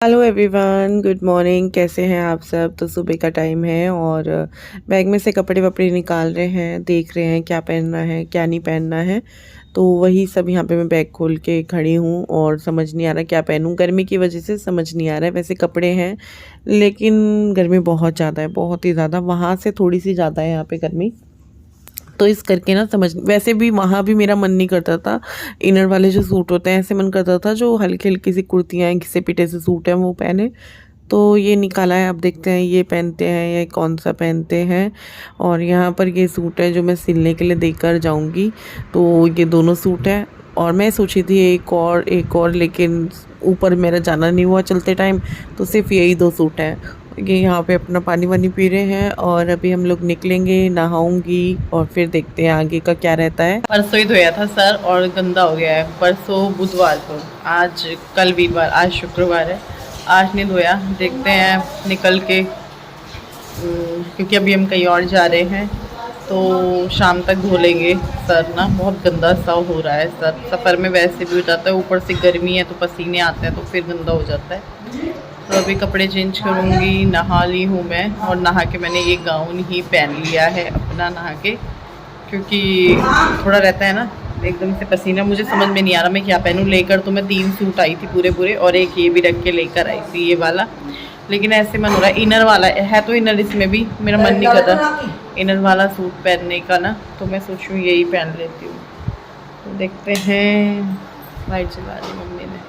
Hello everyone, good morning. कैसे हैं आप सब? तो सुबह का टाइम है और बैग में से कपड़े वपड़े निकाल रहे हैं, देख रहे हैं क्या पहनना है क्या नहीं पहनना है। तो वही सब यहाँ पे मैं बैग खोल के खड़ी हूँ और समझ नहीं आ रहा क्या पहनूँ। गर्मी की वजह से समझ नहीं आ रहा है। वैसे कपड़े हैं लेकिन गर्मी बहुत ज़्यादा है, बहुत ही ज़्यादा। वहाँ से थोड़ी सी ज़्यादा है यहाँ पे गर्मी। तो इस करके ना समझ, वैसे भी वहाँ भी मेरा मन नहीं करता था। इनर वाले जो सूट होते हैं ऐसे मन करता था जो हल्की हल्की सी कुर्तियाँ हैं, घिसे पिटे से सूट हैं वो पहने। तो ये निकाला है, अब देखते हैं ये पहनते हैं या कौन सा पहनते हैं। और यहाँ पर ये सूट है जो मैं सिलने के लिए देकर जाऊँगी। तो ये दोनों सूट हैं और मैं सोची थी एक और लेकिन ऊपर मेरा जाना नहीं हुआ चलते टाइम। तो सिर्फ यही दो सूट हैं। ये यहाँ पे अपना पानी वानी पी रहे हैं और अभी हम लोग निकलेंगे, नहाऊंगी और फिर देखते हैं आगे का क्या रहता है। परसों ही धोया था सर और गंदा हो गया है। परसों बुधवार को, आज कल वीरवार, आज शुक्रवार है। आज नहीं धोया, देखते हैं निकल के, क्योंकि अभी हम कहीं और जा रहे हैं तो शाम तक धो लेंगे। सर ना बहुत गंदा सा हो रहा है सर, सफ़र में वैसे भी हो जाता है, ऊपर से गर्मी है तो पसीने आते हैं तो फिर गंदा हो जाता है। तो अभी कपड़े चेंज करूँगी, नहा ली हूँ मैं और नहा के मैंने ये गाउन ही पहन लिया है अपना नहा के, क्योंकि थोड़ा रहता है ना एकदम से पसीना। मुझे समझ में नहीं आ रहा मैं क्या पहनूँ। लेकर तो मैं 3 सूट आई थी पूरे पूरे और एक ये भी रख के लेकर आई थी ये वाला, लेकिन ऐसे मन हो रहा है इनर वाला है तो इनर इसमें भी मेरा मन नहीं कर रहा इनर वाला सूट पहनने का ना, तो मैं सोचूँ यही पहन लेती हूँ। तो देखते हैं। लाइट जला दी मम्मी ने।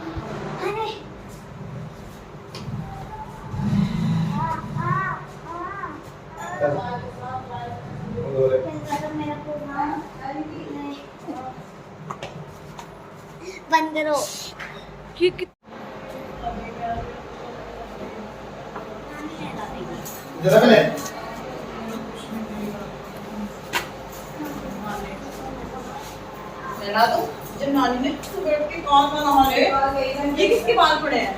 बंद करो। नहा दो। जब नानी ने बैठ के कौन सा नहा ले? ये किसके बाल पड़े हैं?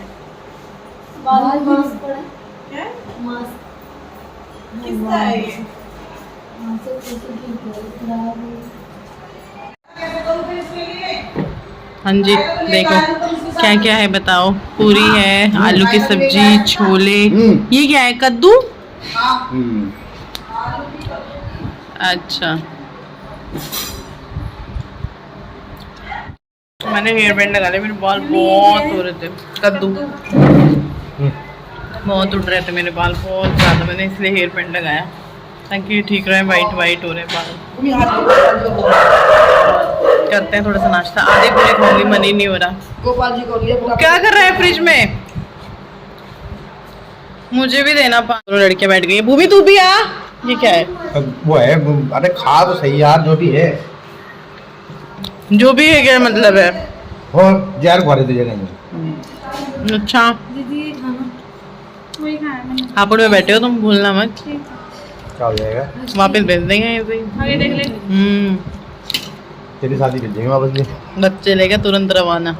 बाल मास्क पड़ा है। क्या? मास्क किसका है ये? मास्क कैसे की खराब है। हाँ जी, देखो क्या क्या है बताओ। पूरी है, आलू की सब्जी, छोले। ये क्या है? कद्दू। अच्छा, मैंने हेयर बैंड लगा लिया, मेरे बाल बहुत हो रहे थे। कद्दू बहुत उड़ रहे थे मेरे बाल बहुत ज़्यादा, मैंने इसलिए हेयर बैंड लगाया ताकि ये ठीक रहे। वाइट वाइट हो रहे बाल। करते हैं थोड़ा सा नाश्ता। आधे पूरे खाऊंगी, मन ही नहीं हो रहा। गोपाल जी को लिया। क्या कर रहा है फ्रिज में? मुझे भी देना। दोनों लड़कियां बैठ गई हैं। भूमि तू भी आ। ये क्या है? वो है, अरे खा तो सही यार, जो भी है। जो भी है क्या मतलब है? और यार घरे दे जगह। अच्छा, दीदी खाना वही खाया मैंने। हापुड़ में बैठे हो तुम, भूलना मत। क्या हो जाएगा? वापस भेज देंगे ऐसे ही। आगे देख ले। तेरी शादी भेज देंगे वापस भी। बच्चे लेके तुरंत रवाना।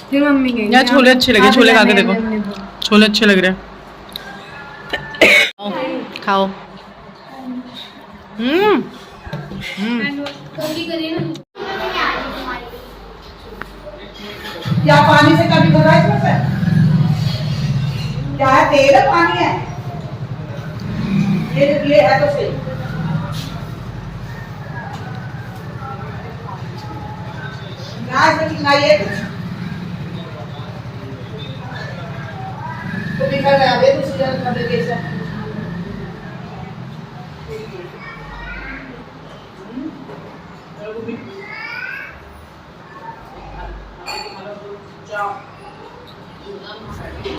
फिर मम्मी गई। यार छोले अच्छे लगे, छोले खा के देखो। छोले अच्छे लग रहे हैं। खाओ। कभी करिए ना। क्या पानी से कभी भरा है इसमें से? क्या है? तेल है, पानी है? ये है तो सही। ना इसमें चिकनाई है कुछ? तो बिखर गया बे, दूसरी जगह कर दे कैसे?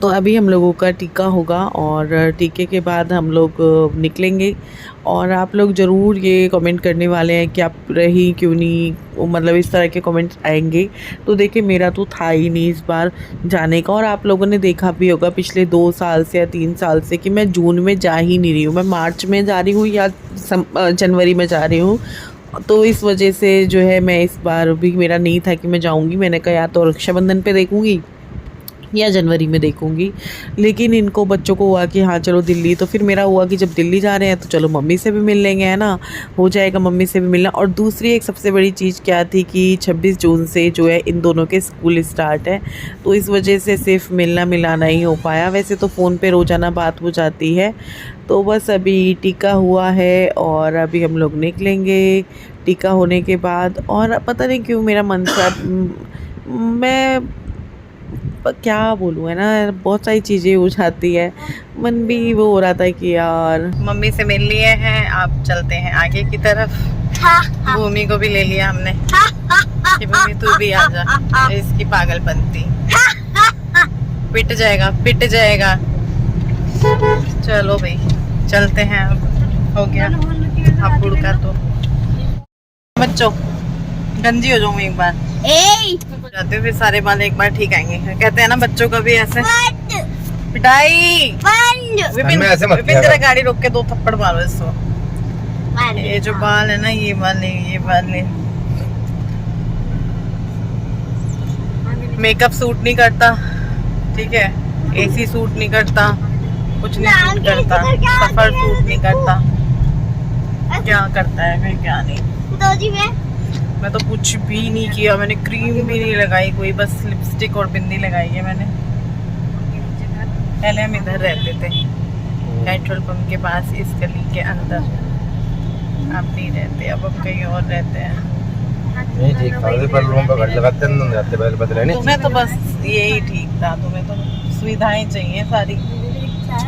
तो अभी हम लोगों का टीका होगा और टीके के बाद हम लोग निकलेंगे। और आप लोग ज़रूर ये कमेंट करने वाले हैं कि आप रही क्यों नहीं, मतलब इस तरह के कमेंट्स आएंगे। तो देखिए मेरा तो था ही नहीं इस बार जाने का, और आप लोगों ने देखा भी होगा पिछले 2 साल से या 3 साल से कि मैं जून में जा ही नहीं रही हूँ। मैं मार्च में जा रही हूँ या जनवरी में जा रही हूँ। तो इस वजह से जो है मैं इस बार भी मेरा नहीं था कि मैं जाऊँगी। मैंने कहा या तो रक्षाबंधन पे देखूँगी या जनवरी में देखूंगी। लेकिन इनको बच्चों को हुआ कि हाँ चलो दिल्ली, तो फिर मेरा हुआ कि जब दिल्ली जा रहे हैं तो चलो मम्मी से भी मिल लेंगे, है ना, हो जाएगा मम्मी से भी मिलना। और दूसरी एक सबसे बड़ी चीज़ क्या थी कि 26 जून से जो है इन दोनों के स्कूल स्टार्ट है, तो इस वजह से सिर्फ मिलना मिलाना ही हो पाया। वैसे तो फ़ोन पे रोज़ाना बात हो जाती है। तो बस अभी टीका हुआ है और अभी हम लोग निकलेंगे टीका होने के बाद। और पता नहीं क्यों मेरा मन सा, मैं क्या बोलूँ, है ना, बहुत सारी चीज़ें हो जाती है, मन भी वो हो रहा था कि यार। मम्मी से मिल लिए हैं, आप चलते हैं आगे की तरफ। भूमि को भी ले लिया हमने कि भूमि तू भी आ जा, इसकी पागलपंती पिट जाएगा पिट जाएगा। चलो भाई चलते हैं, अब हो गया अब गुड़ का। तो बच्चों गंजी हो जाऊँ एक बार जाते, फिर सारे बाल एक बार ठीक आएंगे। कहते हैं ना बच्चों का भी ऐसे पिटाई। विपिन विपिन तेरा गाड़ी रोक के 2 थप्पड़ मारो इसको। ये जो बाल है ना, ये वाले मेकअप सूट नहीं करता, ठीक है, एसी सूट नहीं करता, कुछ नहीं सूट करता, सफर सूट नहीं करता, क्या करता है फिर क्या नहीं। मैं तो कुछ भी नहीं किया, मैंने क्रीम भी नहीं लगाई कोई, बस लिपस्टिक और बिंदी लगाई है मैंने। पहले हम इधर रहते थे पेट्रोल पंप के पास, इस गली के अंदर। अब नहीं रहते, अब हम कहीं और रहते हैं। नहीं ठीक था, पर रूम पे घर लगाते हैं, रहते पहले बदले नहीं। तुम्हें तो बस यही ठीक था, तुम्हें तो सुविधाएं चाहिए सारी।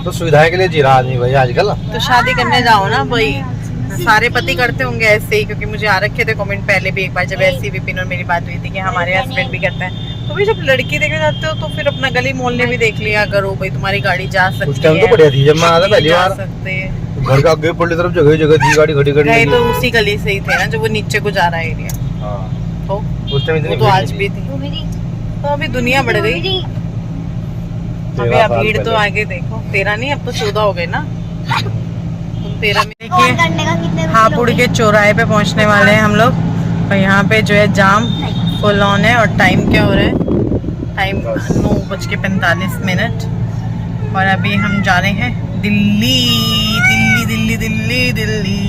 तो सुविधाएं के लिए जी रहा आदमी भाई आजकल। तो शादी करने जाओ ना भाई, सारे पति करते होंगे ऐसे ही, क्योंकि मुझे आ रखे थे कमेंट पहले भी एक बार जब ऐसी विपिन और मेरी बात हुई थी कि हमारे हस्बैंड भी करते हैं। तो भी जब लड़की देखने जाते हो तो फिर अपना गली मोहल्ले भी देख लिया करो भाई, तुम्हारी गाड़ी जा सकती है। उस टाइम तो बढ़िया थी जब मैं आया था पहली बार, घर का आगे पल्ली तरफ जगह जगह थी गाड़ी खड़ी गए तो उसी गली से ही थे ना जो वो नीचे को जा रहा है एरिया। हां तो उस टाइम वो तो आज भी थी, तो अभी दुनिया बढ़ गई। अभी भीड़ तो आगे देखो, 13 नहीं अब तो 14 हो गए ना। 13 में देखिए हापुड़ के चौराहे पे पहुंचने वाले हैं हम लोग, और यहाँ पे जो है जाम फुल ऑन है। और टाइम क्या हो रहा है, टाइम 9:45। और अभी हम जा रहे हैं दिल्ली दिल्ली दिल्ली दिल्ली दिल्ली।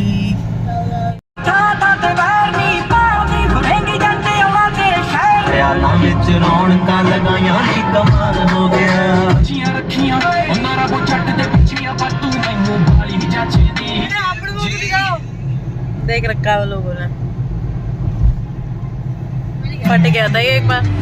देख रखा है वो लोगों ने, फट गया था ये एक बार।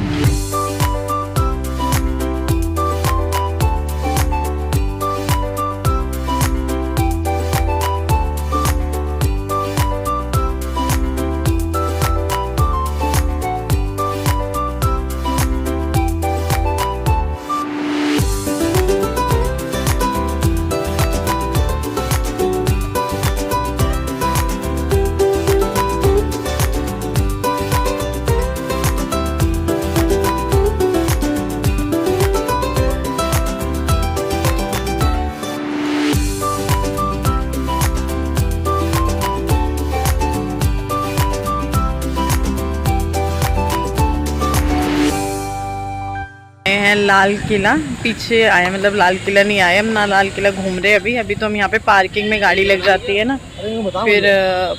लाल किला पीछे आए, मतलब लाल किला नहीं आए हम, ना लाल किला घूम रहे अभी तो हम यहाँ पे पार्किंग में गाड़ी लग जाती है ना, फिर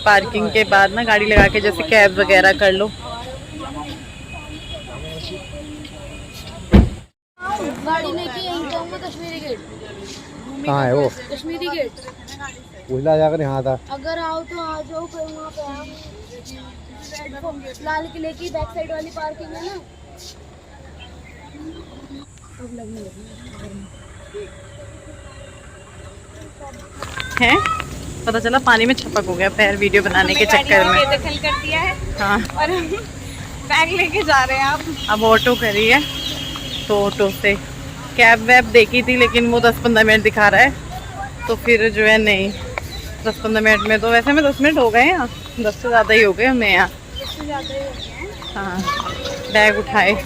पार्किंग के बाद ना गाड़ी लगा के जैसे कैब वगैरह कर लो। गाड़ी लेके यहीं जाऊंगा कश्मीरी गेट। कहाँ है वो? कश्मीरी गेट उजला जाकर यहाँ था। अगर आओ तो आ जाओ, फिर वहाँ पे लाल किले की बैक साइड वाली पार्किंग है ना। है पता चला पानी में छपक हो गया पैर वीडियो बनाने के चक्कर में। दखल कर दिया है हाँ, और बैग लेके जा रहे हैं आप। अब ऑटो करी है तो ऑटो से कैब वैब देखी थी, लेकिन वो 10-15 मिनट दिखा रहा है, तो फिर जो है नहीं 10-15 मिनट में, तो वैसे में 10 मिनट हो गए हैं, 10 से ज़्यादा ही हो गए हमें यहाँ। हाँ, बैग उठाए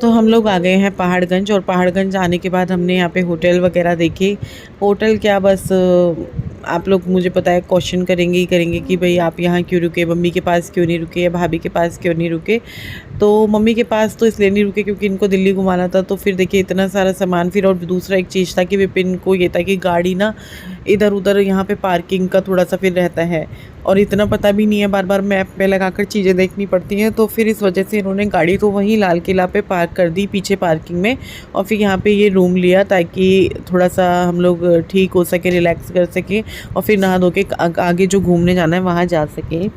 तो हम लोग आ गए हैं पहाड़गंज। और पहाड़गंज आने के बाद हमने यहाँ पे होटल वगैरह देखे। होटल क्या, बस आप लोग मुझे पता है क्वेश्चन करेंगे ही करेंगे कि भाई आप यहाँ क्यों रुके, मम्मी के पास क्यों नहीं रुके या भाभी के पास क्यों नहीं रुके। तो मम्मी के पास तो इसलिए नहीं रुके क्योंकि इनको दिल्ली घुमाना था। तो फिर देखिए इतना सारा सामान, फिर और दूसरा एक चीज़ था कि विपिन को ये था कि गाड़ी ना इधर उधर यहाँ पे पार्किंग का थोड़ा सा फिर रहता है और इतना पता भी नहीं है, बार बार मैप पे लगाकर चीज़ें देखनी पड़ती हैं। तो फिर इस वजह से इन्होंने गाड़ी तो वहीं लाल किला पे पार्क कर दी पीछे पार्किंग में, और फिर यहाँ पे ये रूम लिया ताकि थोड़ा सा हम लोग ठीक हो सके, रिलैक्स कर सकें और फिर नहा धो के आगे जो घूमने जाना है वहाँ जा सकें।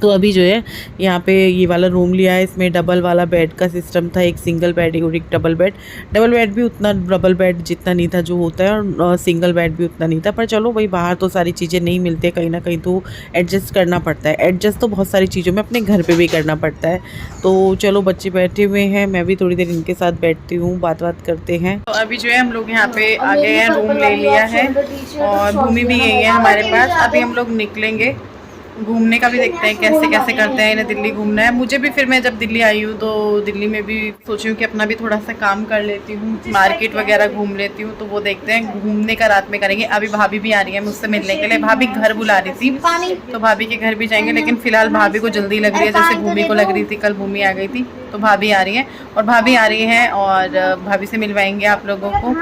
तो अभी जो है यहाँ पे ये वाला रूम लिया है, इसमें डबल वाला बेड का सिस्टम था, एक सिंगल बेड और एक डबल बेड। डबल बेड भी उतना डबल बेड जितना नहीं था जो होता है, और सिंगल बेड भी उतना नहीं था। पर चलो भाई बाहर तो सारी चीज़ें नहीं मिलती है, कहीं ना कहीं तो एडजस्ट करना पड़ता है। एडजस्ट तो बहुत सारी चीज़ों में अपने घर पर भी करना पड़ता है। तो चलो बच्चे बैठे हुए हैं, मैं भी थोड़ी देर इनके साथ बैठती हूँ, बात करते हैं। तो अभी जो है हम लोग यहाँ पे आ गए हैं, रूम ले लिया है और भूमि भी गई है हमारे पास। अभी हम लोग निकलेंगे, घूमने का भी देखते हैं कैसे कैसे करते हैं। इन्हें दिल्ली घूमना है, मुझे भी। फिर मैं जब दिल्ली आई हूँ तो दिल्ली में भी सोची हूँ कि अपना भी थोड़ा सा काम कर लेती हूँ, मार्केट वगैरह घूम लेती हूँ। तो वो देखते हैं, घूमने का रात में करेंगे। अभी भाभी भी आ रही है मुझसे मिलने के लिए, भाभी घर बुला रही थी तो भाभी के घर भी जाएंगे। लेकिन फिलहाल भाभी को जल्दी लग रही है, जैसे भूमि को लग रही थी, कल भूमि आ गई थी तो भाभी आ रही है। और भाभी आ रही है और भाभी से मिलवाएंगे आप लोगों को।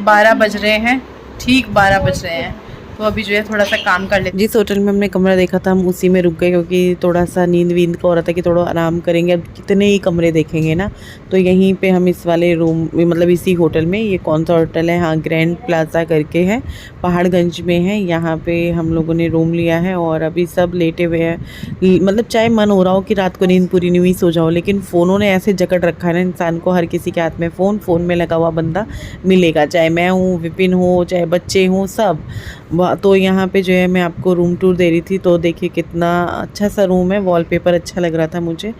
12 बज रहे हैं, ठीक 12 बज रहे हैं। तो अभी जो है थोड़ा सा काम कर लेते। जिस होटल में हमने कमरा देखा था हम उसी में रुक गए क्योंकि थोड़ा सा नींद वींद का हो रहा था कि थोड़ा आराम करेंगे। अब कितने ही कमरे देखेंगे ना, तो यहीं पे हम इस वाले रूम मतलब इसी होटल में, ये कौन सा होटल है, हाँ ग्रैंड प्लाजा करके है, पहाड़गंज में है। यहाँ पे हम लोगों ने रूम लिया है और अभी सब लेटे हुए हैं। मतलब चाहे मन हो रहा हो कि रात को नींद पूरी नहीं हुई सो जाओ, लेकिन फ़ोनों ने ऐसे जकड़ रखा है ना इंसान को, हर किसी के हाथ में फ़ोन में लगा हुआ बंदा मिलेगा, चाहे मैं हूँ, विपिन हो, चाहे बच्चे हों, सब। तो यहाँ पे जो है मैं आपको रूम टूर दे रही थी। तो देखिए कितना अच्छा सा रूम है, वॉलपेपर अच्छा लग रहा था मुझे।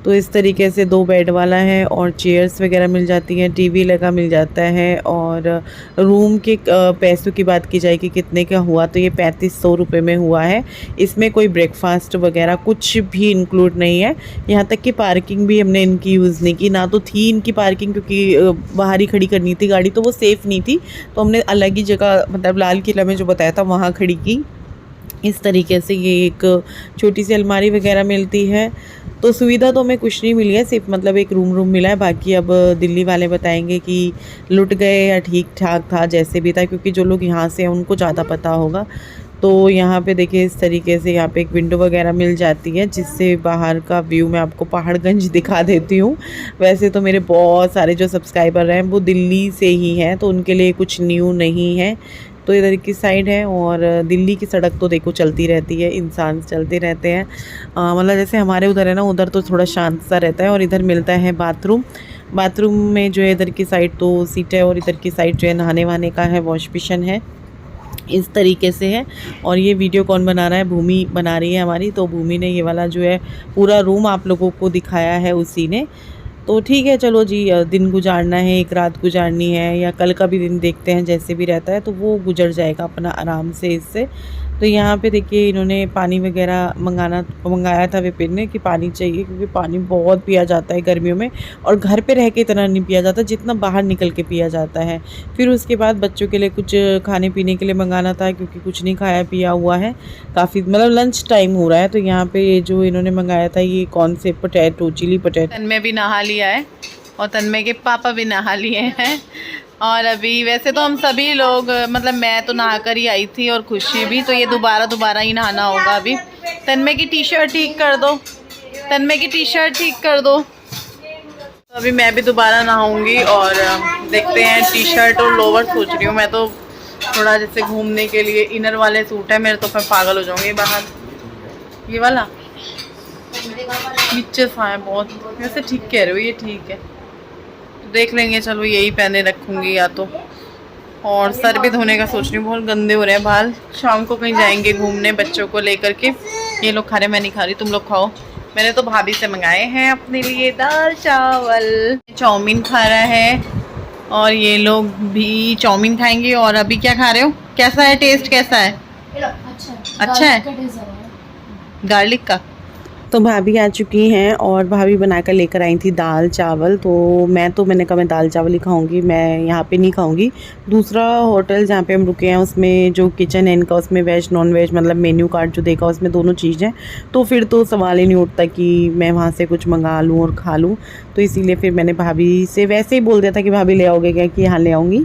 तो इस तरीके से 2 बेड वाला है और चेयर्स वगैरह मिल जाती हैं, टीवी लगा मिल जाता है। और रूम के पैसों की बात की जाए कि कितने का हुआ, तो ये 3500 रुपये में हुआ है। इसमें कोई ब्रेकफास्ट वगैरह कुछ भी इंक्लूड नहीं है। यहाँ तक कि पार्किंग भी हमने इनकी यूज़ नहीं की, ना तो थी इनकी पार्किंग क्योंकि बाहर ही खड़ी करनी थी गाड़ी, तो वो सेफ़ नहीं थी। तो हमने अलग ही जगह, मतलब लाल किला में जो बताया था वहाँ खड़ी की। इस तरीके से ये एक छोटी सी अलमारी वगैरह मिलती है। तो सुविधा तो हमें कुछ नहीं मिली है, सिर्फ मतलब एक रूम मिला है। बाकी अब दिल्ली वाले बताएंगे कि लुट गए या ठीक ठाक था, जैसे भी था, क्योंकि जो लोग यहाँ से हैं उनको ज़्यादा पता होगा। तो यहाँ पे देखिए इस तरीके से यहाँ पे एक विंडो वगैरह मिल जाती है जिससे बाहर का व्यू मैं आपको पहाड़गंज दिखा देती हूँ। वैसे तो मेरे बहुत सारे जो सब्सक्राइबर हैं वो दिल्ली से ही हैं, तो उनके लिए कुछ न्यू नहीं है। तो इधर की साइड है और दिल्ली की सड़क तो देखो चलती रहती है, इंसान चलते रहते हैं। मतलब जैसे हमारे उधर है ना, उधर तो थोड़ा शांत सा रहता है। और इधर मिलता है बाथरूम में जो है इधर की साइड तो सीट है और इधर की साइड जो है नहाने वहाने का है, वॉश बेसिन है। इस तरीके से है। और ये वीडियो कौन बना रहा है, भूमि बना रही है हमारी। तो भूमि ने ये वाला जो है पूरा रूम आप लोगों को दिखाया है उसी ने। तो ठीक है चलो जी, दिन गुजारना है, एक रात गुजारनी है या कल का भी दिन देखते हैं, जैसे भी रहता है तो वो गुजर जाएगा अपना आराम से इससे। तो यहाँ पे देखिए इन्होंने पानी वगैरह मंगाया था विपिन ने कि पानी चाहिए, क्योंकि पानी बहुत पिया जाता है गर्मियों में और घर पे रह के इतना नहीं पिया जाता जितना बाहर निकल के पिया जाता है। फिर उसके बाद बच्चों के लिए कुछ खाने पीने के लिए मंगाना था क्योंकि कुछ नहीं खाया पिया हुआ है, काफ़ी मतलब लंच टाइम हो रहा है। तो यहाँ पे ये जो इन्होंने मंगाया था ये कौन से पोटैटो, चिली पोटैटो। तन्मय भी नहा लिया है और तन्मय के पापा भी नहा लिए हैं। और अभी वैसे तो हम सभी लोग, मतलब मैं तो नहा कर ही आई थी और खुशी भी, तो ये दोबारा ही नहाना होगा। अभी तन्मय की टी शर्ट ठीक कर दो, तन्मय की टी शर्ट ठीक कर दो। तो अभी मैं भी दोबारा नहाऊंगी और देखते हैं। टी शर्ट और लोवर सोच रही हूँ मैं, तो थोड़ा जैसे घूमने के लिए इनर वाले सूट है मेरे, तो फिर पागल हो जाऊंगी बाहर। ये वाला नीचे सा है बहुत, वैसे ठीक कह रहे हो, ये ठीक है, देख लेंगे। चलो यही पहने रखूँगी या तो। और सर भी धोने का सोच रही हूँ, बहुत गंदे हो रहे हैं बाल। शाम को कहीं जाएंगे घूमने बच्चों को लेकर के। ये लोग खा रहे, मैं नहीं खा रही, तुम लोग खाओ। मैंने तो भाभी से मंगाए हैं अपने लिए दाल चावल। चाउमीन खा रहा है और ये लोग भी चाउमीन खाएंगे। और अभी क्या खा रहे हो, कैसा है टेस्ट, कैसा है? अच्छा है गार्लिक का। तो भाभी आ चुकी हैं और भाभी बनाकर लेकर आई थी दाल चावल। तो मैंने कहा मैं दाल चावल ही खाऊंगी, मैं यहाँ पे नहीं खाऊंगी। दूसरा होटल जहाँ पे हम रुके हैं उसमें जो किचन है इनका, उसमें वेज नॉन वेज मतलब मेन्यू कार्ड जो देखा उसमें दोनों चीज़ हैं। तो फिर तो सवाल ही नहीं उठता कि मैं वहाँ से कुछ मंगा लूँ और खा लूँ। तो इसीलिए फिर मैंने भाभी से वैसे ही बोल दिया था कि भाभी ले आओगे क्या, कि हाँ ले आऊँगी।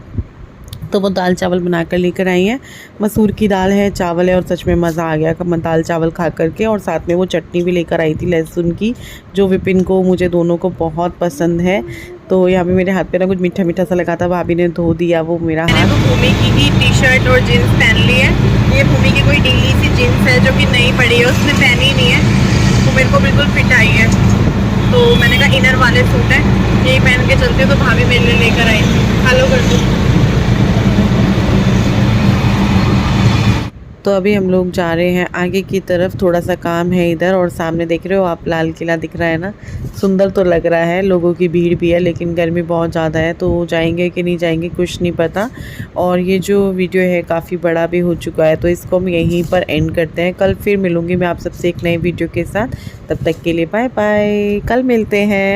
तो वो दाल चावल बना कर लेकर आई हैं। मसूर की दाल है, चावल है और सच में मज़ा आ गया दाल चावल खा करके। और साथ में वो चटनी भी लेकर आई थी लहसुन की, जो विपिन को मुझे दोनों को बहुत पसंद है। तो यहाँ पे मेरे हाथ पे ना कुछ मीठा मीठा सा लगा था, भाभी ने धो दिया वो मेरा हाथ। तो भूमि की ही टी शर्ट और जीन्स पहन ली है। ये भूमि की कोई ढीली सी जीन्स है जो कि नहीं पड़ी है, उसने पहनी नहीं है, तो मेरे को बिल्कुल फिट आई है। तो मैंने कहा इनर वाले सूट है यही पहन के चलते, तो भाभी मेरे लिए लेकर आई। हेलो कर दो। तो अभी हम लोग जा रहे हैं आगे की तरफ, थोड़ा सा काम है इधर। और सामने देख रहे हो आप लाल किला दिख रहा है ना, सुंदर तो लग रहा है। लोगों की भीड़ भी है लेकिन गर्मी बहुत ज़्यादा है, तो जाएंगे कि नहीं जाएंगे कुछ नहीं पता। और ये जो वीडियो है काफ़ी बड़ा भी हो चुका है, तो इसको हम यहीं पर एंड करते हैं। कल फिर मिलूँगी मैं आप सबसे एक नए वीडियो के साथ। तब तक के लिए बाय बाय, कल मिलते हैं।